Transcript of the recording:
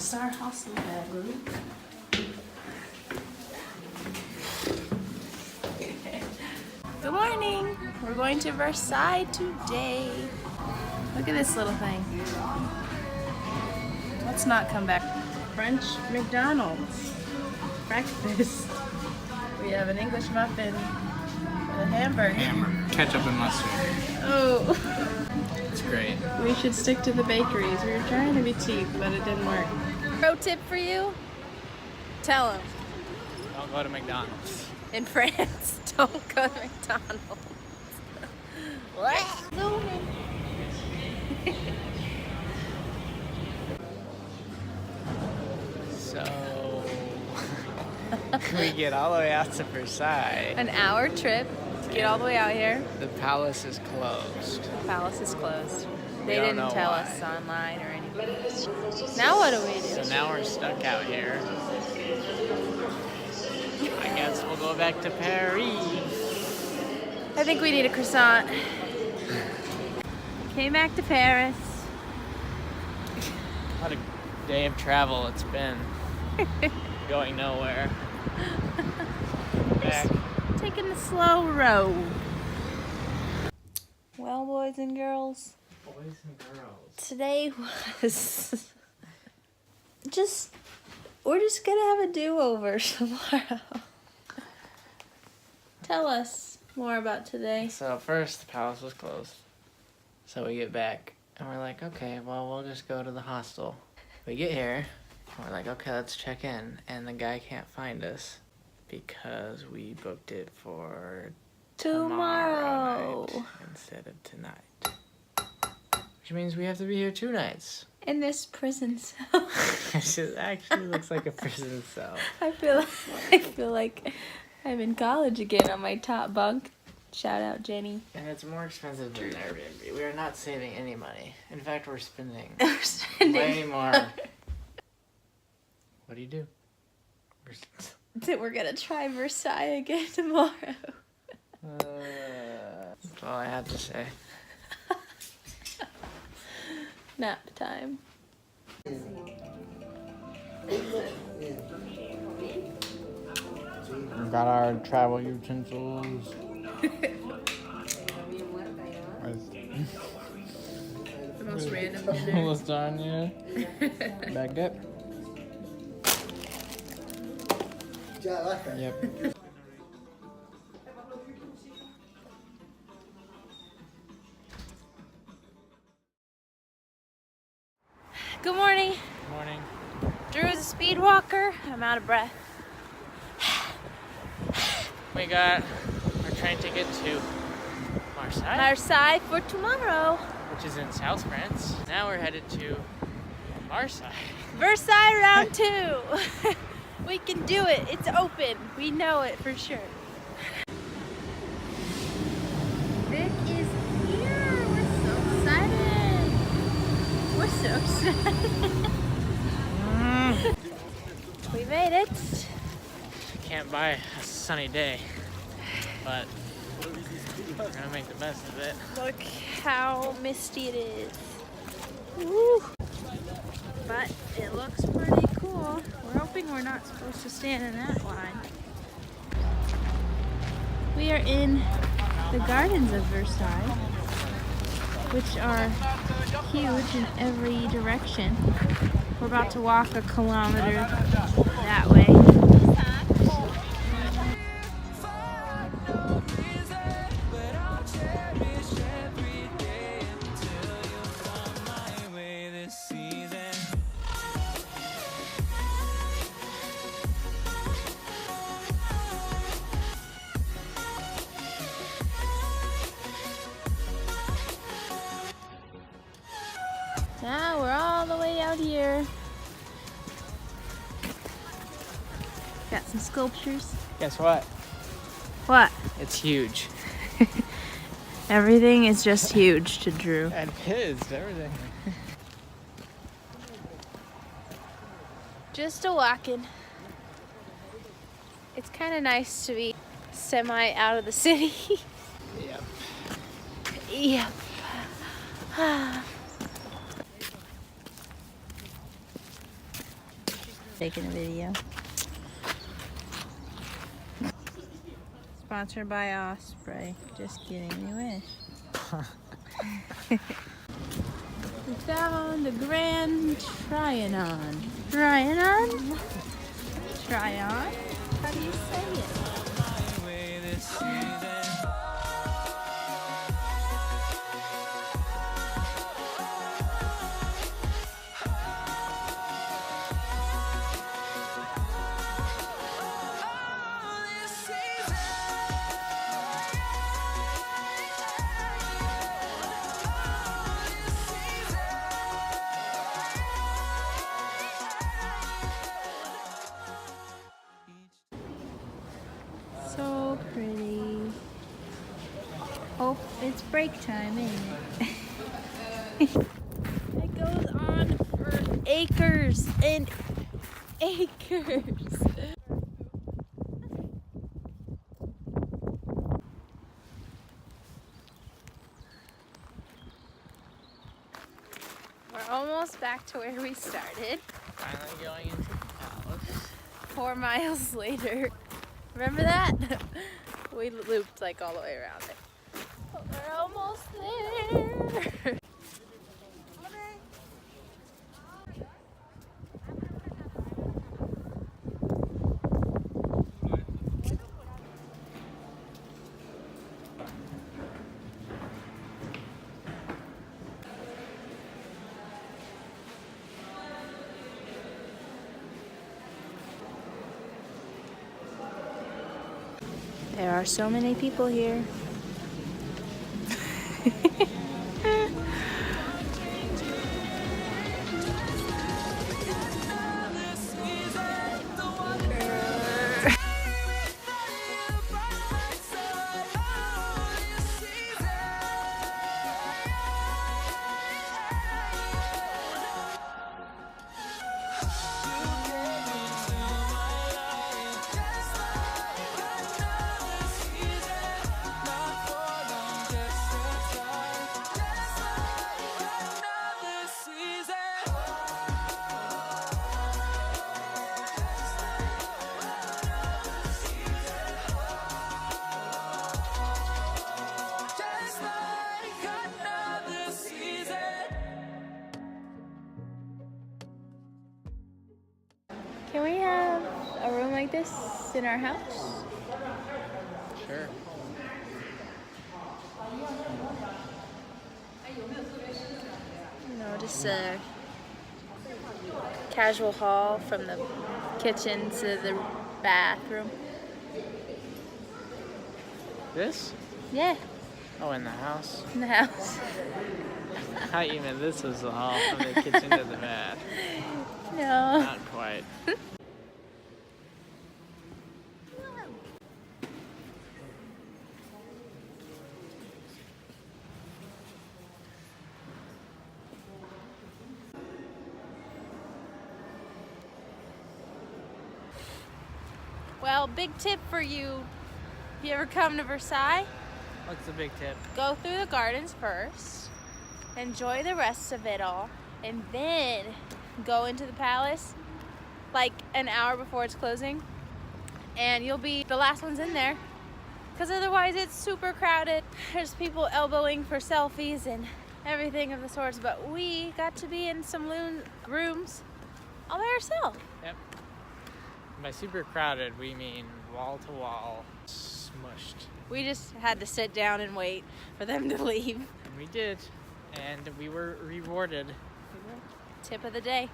is our hostel bedroom. Good morning. We're going to Versailles today. Look at this little thing. Let's not come back. French McDonald's. Breakfast. We have an English muffin and a hamburger. Ketchup and mustard. Oh. It's great. We should stick to the bakeries. We were trying to be cheap, but it didn't work. Pro tip for you? Tell them. Don't go to McDonald's. In France, don't go to McDonald's. What? So, we get all the way out to Versailles. An hour trip to get all the way out here. The palace is closed. The palace is closed. We They don't didn't know tell why. us online or anything. Now what do we do? So now we're stuck out here. I guess we'll go back to Paris. I think we need a croissant. Came back to Paris. What a day of travel it's been. Going nowhere. Back. Taking the slow road. Well, boys and girls, Boys and girls. today was we're just gonna have a do-over tomorrow. Tell us more about today. So first, the palace was closed. So we get back, and we're like, okay, well, we'll just go to the hostel. We get here, and we're like, okay, let's check in. And the guy can't find us because we booked it for tomorrow night instead of tonight. Which means we have to be here 2 nights. In this prison cell. It actually looks like a prison cell. I feel like I'm in college again on my top bunk. Shout out Jenny. And it's more expensive than Airbnb. We are not saving any money. In fact, we're spending We're spending way more. What do you do? We're gonna try Versailles again tomorrow. That's all I had to say. Nap time. We've got our travel utensils. The most random Lasagna. Baguette. Yep. Good morning. Morning. Drew's a speed walker. I'm out of breath. We got our train ticket to Marseille, Versailles for tomorrow. which is in South France. Now we're headed to Marseille. Versailles round 2. We can do it. It's open. We know it for sure. Vic is here. We're so excited. We're so excited. We made it. Can't buy a sunny day, but we're gonna make the best of it. Look how misty it is. Woo. But it looks pretty cool. We're hoping we're not supposed to stand in that line. We are in the gardens of Versailles, which are huge in every direction. We're about to walk a kilometer that way. Now we're all the way out here. Got some sculptures. Guess what? What? It's huge. Everything is just huge to Drew. And his, everything. Just a walking. It's kind of nice to be semi out of the city. Yep. Yep. Taking a video. Sponsored by Osprey. Just kidding, you wish. We found the Grand Tryon. Tryon? Tryon? How do you say it? So pretty. Oh, it's break time, isn't it? It goes on for acres and acres. We're almost back to where we started. Finally going into the palace. 4 miles later. Remember that? We looped like all the way around it. But we're almost there. There are so many people here. Can we have a room like this in our house? Sure. You know, just a casual hall from the kitchen to the bathroom. This? Yeah, Oh, in the house? in the house. I thought you meant this was the hall from the kitchen to the bath. No. Not quite. Well, big tip for you. If you ever come to Versailles, What's the big tip? go through the gardens first, enjoy the rest of it all, and then go into the palace like an hour before it's closing, and you'll be the last ones in there, because otherwise it's super crowded. There's people elbowing for selfies and everything of the sorts, but we got to be in some rooms all by ourselves. Yep. By super crowded, we mean wall to wall, smushed. We just had to sit down and wait for them to leave. And we did, and we were rewarded. Tip of the day.